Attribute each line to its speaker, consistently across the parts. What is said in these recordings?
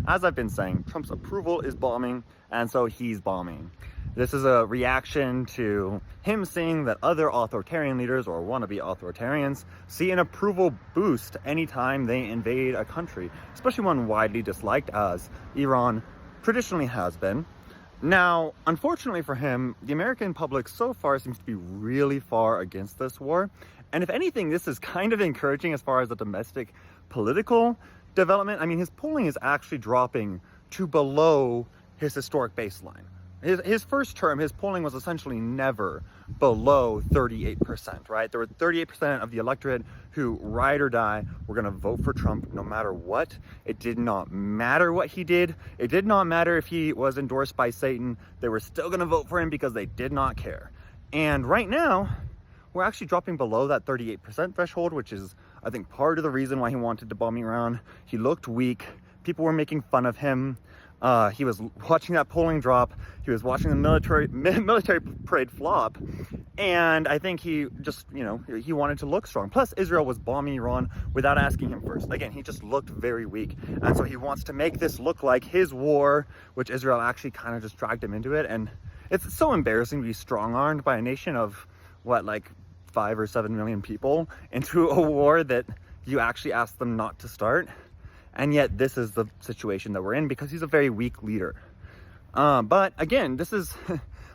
Speaker 1: as I've been saying, Trump's approval is bombing, and so he's bombing. This is a reaction to him seeing that other authoritarian leaders or wannabe authoritarians see an approval boost anytime they invade a country, especially one widely disliked as Iran traditionally has been. Now, unfortunately for him, the American public so far seems to be really far against this war. And if anything, this is kind of encouraging as far as the domestic political development. I mean, his polling is actually dropping to below his historic baseline. His first term, his polling was essentially never below 38%, right? There were 38% of the electorate who, ride or die, were going to vote for Trump no matter what. It did not matter what he did. It did not matter if he was endorsed by Satan. They were still going to vote for him because they did not care. And right now, we're actually dropping below that 38% threshold, which is, I think, part of the reason why he wanted to bomb Iran. He looked weak. People were making fun of him. He was watching that polling drop. He was watching the military parade flop. And I think he just, he wanted to look strong. Plus, Israel was bombing Iran without asking him first. Again, he just looked very weak. And so he wants to make this look like his war, which Israel actually kind of just dragged him into it. And it's so embarrassing to be strong-armed by a nation of, like 5 or 7 million people into a war that you actually asked them not to start. And yet this is the situation that we're in because he's a very weak leader. But again, this is,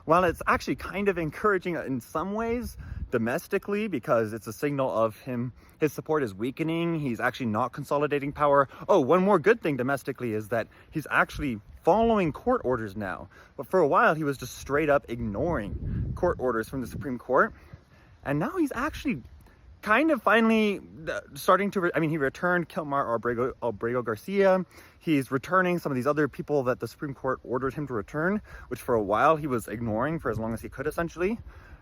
Speaker 1: while it's actually kind of encouraging in some ways domestically because it's a signal of his support is weakening. He's actually not consolidating power. Oh, one more good thing domestically is that he's actually following court orders now. But for a while, he was just straight up ignoring court orders from the Supreme Court. And now he's actually kind of finally starting to, he returned Kilmar Abrego Garcia. He's returning some of these other people that the Supreme Court ordered him to return, which for a while he was ignoring for as long as he could, essentially.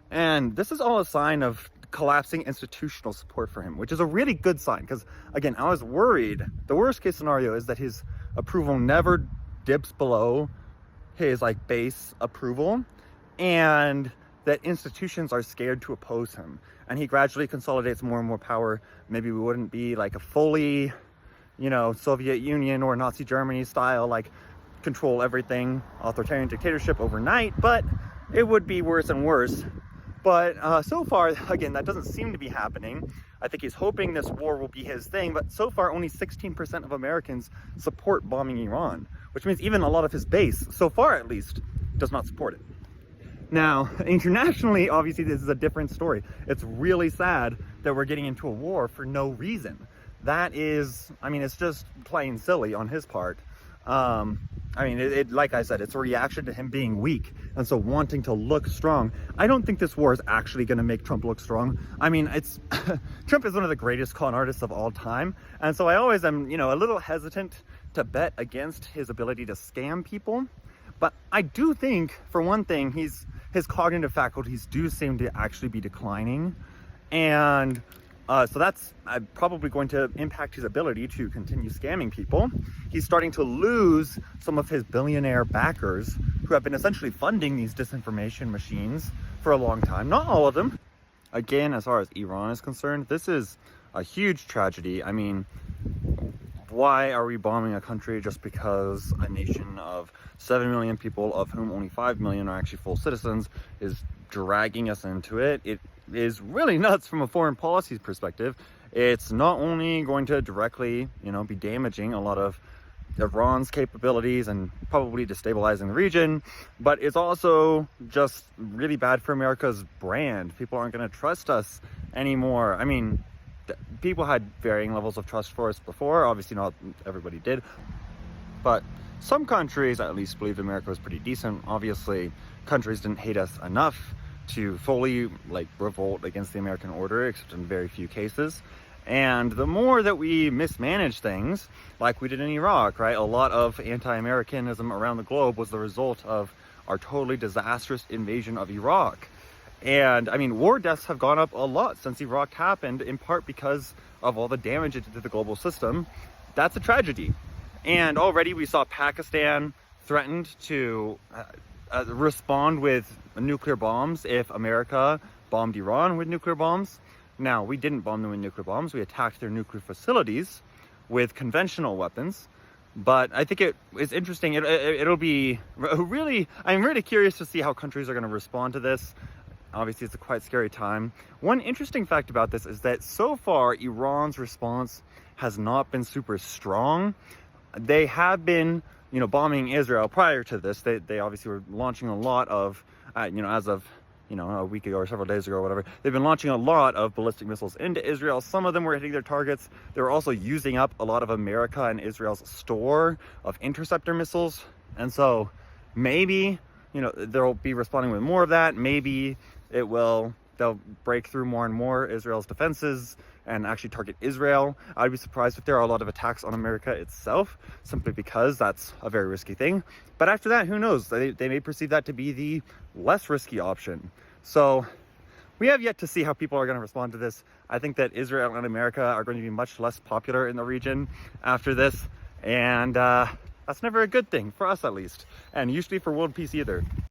Speaker 1: And this is all a sign of collapsing institutional support for him, which is a really good sign. Because again, I was worried. The worst case scenario is that his approval never dips below his base approval, and that institutions are scared to oppose him, and he gradually consolidates more and more power. Maybe we wouldn't be like a fully, Soviet Union or Nazi Germany style, control everything, authoritarian dictatorship overnight, but it would be worse and worse. But so far, again, that doesn't seem to be happening. I think he's hoping this war will be his thing, but so far only 16% of Americans support bombing Iran, which means even a lot of his base, so far at least, does not support it. Now, internationally, obviously, this is a different story. It's really sad that we're getting into a war for no reason. That is, it's just plain silly on his part. Like I said, it's a reaction to him being weak and so wanting to look strong. I don't think this war is actually going to make Trump look strong. Trump is one of the greatest con artists of all time. And so I always am, a little hesitant to bet against his ability to scam people. But I do think, for one thing, his cognitive faculties do seem to actually be declining. And so that's probably going to impact his ability to continue scamming people. He's starting to lose some of his billionaire backers who have been essentially funding these disinformation machines for a long time. Not all of them. Again, as far as Iran is concerned, this is a huge tragedy. Why are we bombing a country just because a nation of 7 million people, of whom only 5 million are actually full citizens, is dragging us into it? It is really nuts from a foreign policy perspective. It's not only going to directly, be damaging a lot of Iran's capabilities and probably destabilizing the region, but it's also just really bad for America's brand. People aren't going to trust us anymore. People had varying levels of trust for us before. Obviously not everybody did, but some countries at least believed America was pretty decent. Obviously countries didn't hate us enough to fully revolt against the American order, except in very few cases. And the more that we mismanage things, like we did in Iraq, right? A lot of anti-Americanism around the globe was the result of our totally disastrous invasion of Iraq. And war deaths have gone up a lot since Iraq happened, in part because of all the damage it did to the global system. That's a tragedy. And already we saw Pakistan threatened to respond with nuclear bombs if America bombed Iran with nuclear bombs. Now, we didn't bomb them with nuclear bombs. We attacked their nuclear facilities with conventional weapons. But I think it is interesting. It'll be really, I'm really curious to see how countries are going to respond to this. Obviously, it's a quite scary time. One interesting fact about this is that so far, Iran's response has not been super strong. They have been, bombing Israel prior to this. They obviously were launching a lot of, as of, a week ago or several days ago or whatever, they've been launching a lot of ballistic missiles into Israel. Some of them were hitting their targets. They were also using up a lot of America and Israel's store of interceptor missiles. And so maybe, they'll be responding with more of that. Maybe they'll break through more and more Israel's defenses and actually target Israel. I'd be surprised if there are a lot of attacks on America itself, simply because that's a very risky thing. But after that, who knows? They may perceive that to be the less risky option. So we have yet to see how people are going to respond to this. I think that Israel and America are going to be much less popular in the region after this. And that's never a good thing, for us at least. And usually for world peace either.